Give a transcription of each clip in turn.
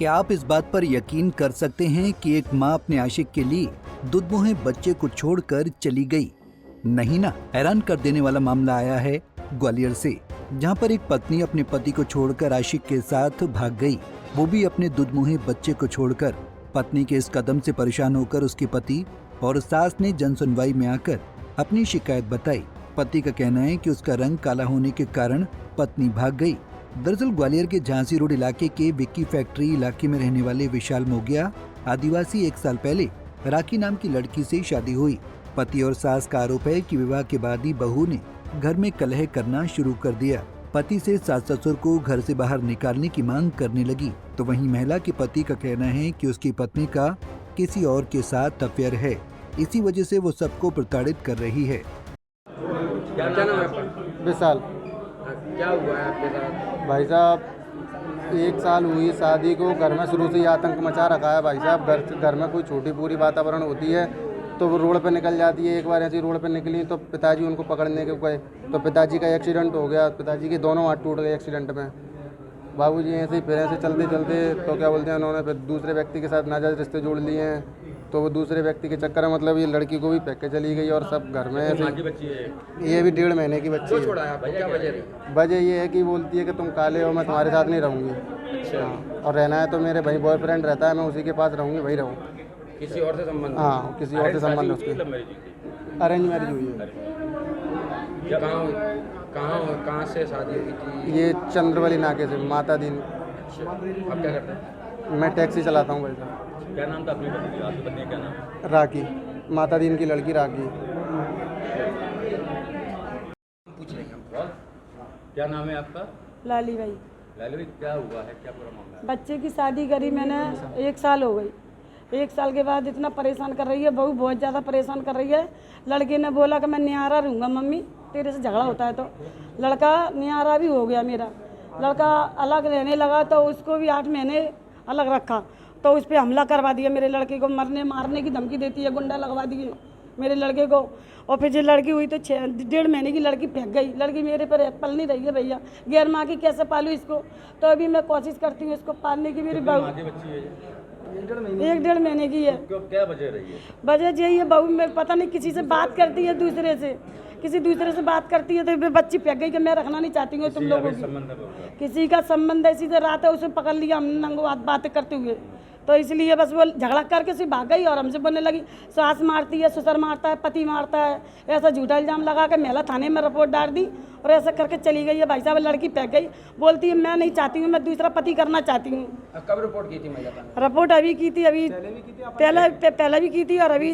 क्या आप इस बात पर यकीन कर सकते हैं कि एक माँ अपने आशिक के लिए दुधमुहे बच्चे को छोड़कर चली गई? नहीं ना। हैरान कर देने वाला मामला आया है ग्वालियर से, जहाँ पर एक पत्नी अपने पति को छोड़कर आशिक के साथ भाग गई, वो भी अपने दुधमुहे बच्चे को छोड़कर। पत्नी के इस कदम से परेशान होकर उसके पति और सास ने जनसुनवाई में आकर अपनी शिकायत बताई। पति का कहना है कि उसका रंग काला होने के कारण पत्नी भाग गई। दरअसल ग्वालियर के झांसी रोड इलाके के विक्की फैक्ट्री इलाके में रहने वाले विशाल मोगिया आदिवासी 1 साल पहले राखी नाम की लड़की से शादी हुई। पति और सास का आरोप है कि विवाह के बाद ही बहू ने घर में कलह करना शुरू कर दिया। पति से सास ससुर को घर से बाहर निकालने की मांग करने लगी, तो वहीं महिला के पति का कहना है कि उसकी पत्नी का किसी और के साथ अफेयर है, इसी वजह से वो सबको प्रताड़ित कर रही है। क्या नाम है आपका? विशाल। क्या हुआ है आपके साथ? भाई साहब 1 साल हुई शादी को, घर में शुरू से ही आतंक मचा रखा है। भाई साहब घर में कोई छोटी पूरी वातावरण होती है तो वो रोड पे निकल जाती है। एक बार ऐसी रोड पे निकली तो पिताजी उनको पकड़ने के गए तो पिताजी का एक्सीडेंट हो गया। पिताजी के दोनों हाथ टूट गए एक्सीडेंट में। बाबूजी ऐसे ही फिर ऐसे चलते चलते तो क्या बोलते हैं, उन्होंने फिर दूसरे व्यक्ति के साथ नाजायज़ रिश्ते जोड़ लिए हैं। तो वो दूसरे व्यक्ति के चक्कर में मतलब ये लड़की को भी फेंक के चली गई और सब घर में ऐसे। बच्ची है ये भी 1.5 महीने की बच्ची है। छोड़ा है आपको? क्या वजह रही? वजह ये है कि बोलती है कि तुम काले हो, मैं तुम्हारे साथ नहीं रहूँगी। हाँ, और रहना है तो मेरे भाई बॉयफ्रेंड रहता है, मैं उसी के पास रहूँगी, वही रहूँ। किसी और से संबंध? हाँ, किसी और से संबंध है उसके। अरेंज मैरिज हुई है। कहाँ से शादी हुई थी? ये चंद्रवली नाके से, माता दीन। आप क्या करते हैं? मैं टैक्सी चलाता हूँ भाई साहब। क्या नाम था अपनी पत्नी का? क्या नाम? राखी, माता दीन की लड़की राखी। पूछ लेंगे हम। क्या नाम है आपका? लाली भाई। लाली भाई, क्या हुआ है? क्या पूरा मामला है? बच्चे की शादी करी मैंने, 1 साल हो गई। 1 साल के बाद इतना परेशान कर रही है, बहू बहुत ज़्यादा परेशान कर रही है। लड़के ने बोला कि मैं निहारा रहूँगा मम्मी, तेरे से झगड़ा होता है तो। लड़का निहारा भी हो गया मेरा। लड़का अलग रहने लगा तो उसको भी 8 महीने अलग रखा, तो उस पर हमला करवा दिया। मेरे लड़के को मारने की धमकी देती है, गुंडा लगवा दिए मेरे लड़के को। और फिर जो लड़की हुई तो 1.5 महीने की लड़की फेंक गई। लड़की मेरे पर पल नहीं रही है भैया, गैर माँ की कैसे पालूँ इसको। तो अभी मैं कोशिश करती हूँ इसको पालने की। मेरी बहू 1.5 महीने की है। क्या वजह रही है? वजह यही है, बहू में पता नहीं किसी से बात करती है, किसी दूसरे से बात करती है, तो फिर बच्ची फेंक गई कि मैं रखना नहीं चाहती हूँ तुम लोगों की। किसी का संबंध ऐसी से रात है, उसे पकड़ लिया हमने नंगो हाथ बातें करते हुए, तो इसलिए बस वो झगड़ा करके सिर्फ भाग गई और हमसे बोलने लगी सास मारती है, ससुर मारता है, पति मारता है। ऐसा झूठा इल्जाम लगा के महिला थाने में रिपोर्ट डाल दी और ऐसा करके चली गई है। भाई साहब लड़की फेंक गई, बोलती है मैं नहीं चाहती हूँ, मैं दूसरा पति करना चाहती हूँ। कब रिपोर्ट की थी महिला थाने? रिपोर्ट अभी की थी, अभी पहले भी की थी और अभी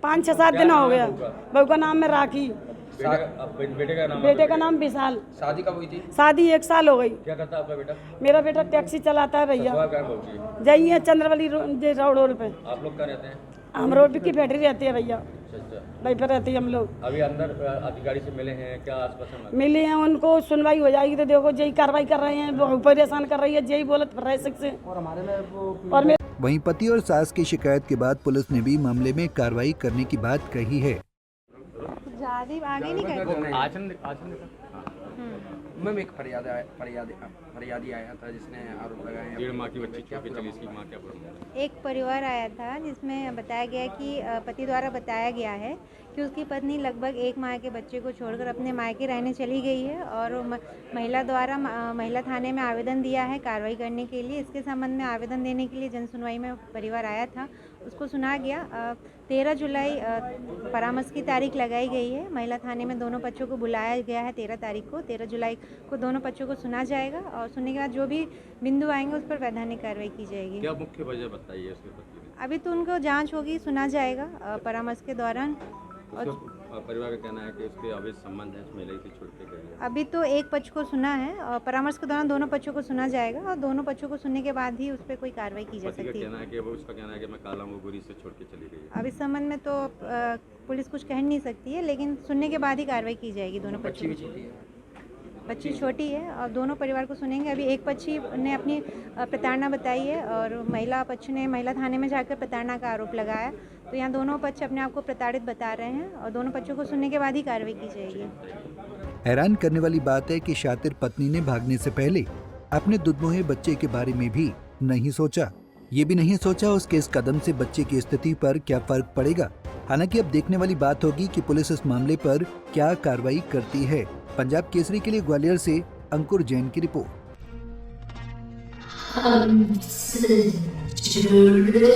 5-6 7 दिन हो गया। बहू का नाम है राखी, बेटे का नाम विशाल। शादी कब हुई थी? शादी 1 साल हो गई। क्या करता है आपका बेटा? मेरा बेटा टैक्सी चलाता है भैया, यही है चंद्रवली रोड पे। आप लोग क्या रहते हैं? हम रोड की फैक्ट्री रहती है भैया, अच्छा। वहीं पर रहते हैं हम लोग। अभी अंदर अधिकारी से मिले हैं, क्या आश्वासन मिले हैं, उनको सुनवाई हो जाएगी तो देखो यही कार्रवाई कर रहे हैं, वो परेशान कर रही है, यही बोलत रह सकते। और वहीं पति और सास की शिकायत के बाद पुलिस ने भी मामले में कार्रवाई करने की बात कही है। आगे नहीं कर मैम, एक फरियादी आया था जिसने आरोप लगाए 1.5 माह की बच्ची क्या चली, इसकी माँ क्या प्रॉब्लम? एक परिवार आया था जिसमें बताया गया कि पति द्वारा बताया गया है कि उसकी पत्नी लगभग 1 माह के बच्चे को छोड़कर अपने मायके रहने चली गई है और महिला द्वारा महिला थाने में आवेदन दिया है कार्रवाई करने के लिए। इसके संबंध में आवेदन देने के लिए जनसुनवाई में परिवार आया था, उसको सुना गया। 13 जुलाई परामर्श की तारीख लगाई गई है। महिला थाने में दोनों पक्षों को बुलाया गया है 13 तारीख को। 13 जुलाई को दोनों पक्षों को सुना जाएगा और सुनने के बाद जो भी बिंदु आएंगे उस पर वैधानिक कार्रवाई की जाएगी। क्या मुख्य वजह बताइए उसके पति ने? अभी तो उनको जांच होगी, सुना जाएगा परामर्श के दौरान। और परिवार का कहना है कि उसके अवैध संबंध है, महिला से छोड़ के गई है। अभी तो एक पक्ष को सुना है और परामर्श के दौरान दोनों पक्षों को सुना जाएगा और दोनों पक्षों को सुनने के बाद ही उस पर कोई कार्रवाई की जा सकती है। उसका कहना है कि मैं काला हूँ, बुरी से छोड़ के चली गई। अब इस संबंध में तो पुलिस कुछ कह नहीं सकती है, लेकिन सुनने के बाद ही कार्रवाई की जाएगी दोनों पक्षों की। बच्ची छोटी है और दोनों परिवार को सुनेंगे। अभी एक पक्षी ने अपनी प्रताड़ना बताई है और महिला पक्ष ने महिला थाने में जाकर प्रताड़ना का आरोप लगाया। तो यहाँ दोनों पक्ष अपने आप को प्रताड़ित बता रहे हैं और दोनों पक्षों को सुनने के बाद ही कार्रवाई की जाएगी। हैरान करने वाली बात है कि शातिर पत्नी ने भागने से पहले अपने दुधमुहे बच्चे के बारे में भी नहीं सोचा। ये भी नहीं सोचा उसके इस कदम से बच्चे की स्थिति पर क्या फर्क पड़ेगा। हालांकि अब देखने वाली बात होगी कि पुलिस इस मामले पर क्या कार्रवाई करती है। पंजाब केसरी के लिए ग्वालियर से अंकुर जैन की रिपोर्ट। हमसे जुड़ने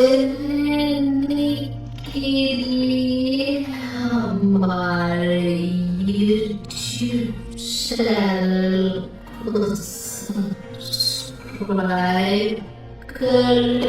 के लिए हमारे YouTube चैनल को सब्सक्राइब कर